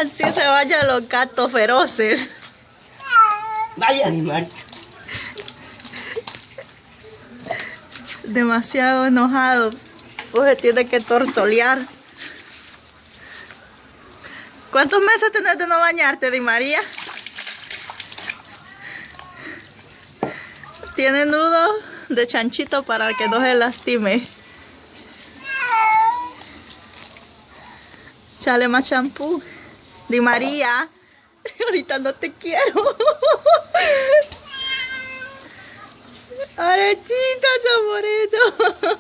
Así se vayan los gatos feroces. Vaya animal. Demasiado enojado. Pues se tiene que tortolear. ¿Cuántos meses tenés de no bañarte, Di María? Tiene nudo de chanchito para que no se lastime. Chale más champú. Di María, ahorita no te quiero. Arechita, amorito.